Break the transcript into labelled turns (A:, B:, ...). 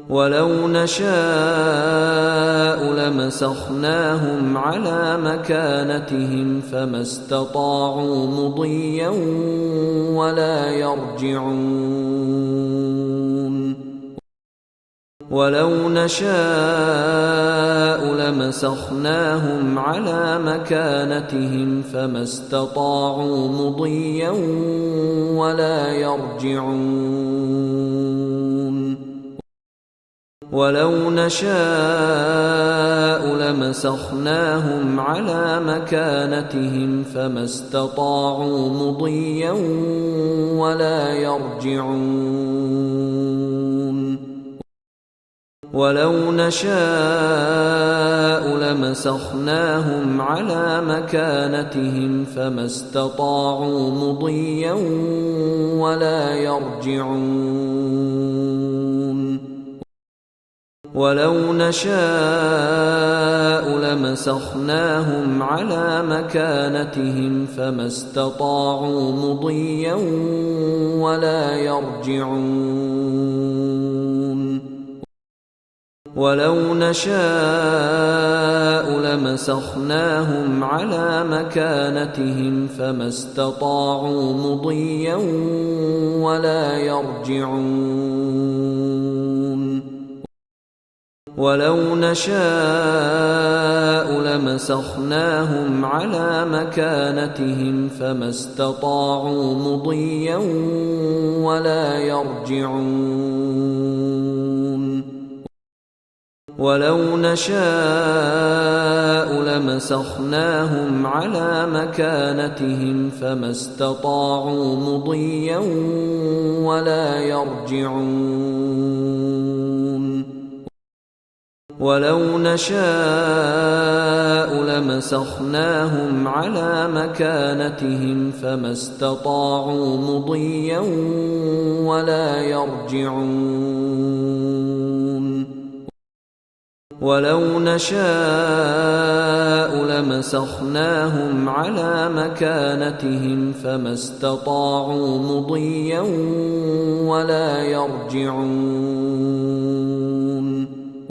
A: ولو نشاء لمسخناهم على مكانتهم فما استطاعوا مضيا ولا يرجعون ولو نشاء لمسخناهم على مكانتهم فما استطاعوا مضيا ولا يرجعون ولو نشاء لمسخناهم على مكانتهم فما استطاعوا مضيا ولا يرجعون ولو نشاء لمسخناهم على مكانتهم فما استطاعوا مضيا ولا يرجعون ولو نشاء لمسخناهم على مكانتهم فما استطاعوا مضيا ولا يرجعون ولو نشاء لمسخناهم على مكانتهم فما استطاعوا مضيا ولا يرجعون ولو نشاء لمسخناهم على مكانتهم فما استطاعوا مضيا ولا يرجعون ولو نشاء لمسخناهم على مكانتهم فما استطاعوا مضيا ولا يرجعون ولو نشاء لمسخناهم على مكانتهم فما استطاعوا مضيا ولا يرجعون ولو نشاء لمسخناهم على مكانتهم فما استطاعوا مضيا ولا يرجعون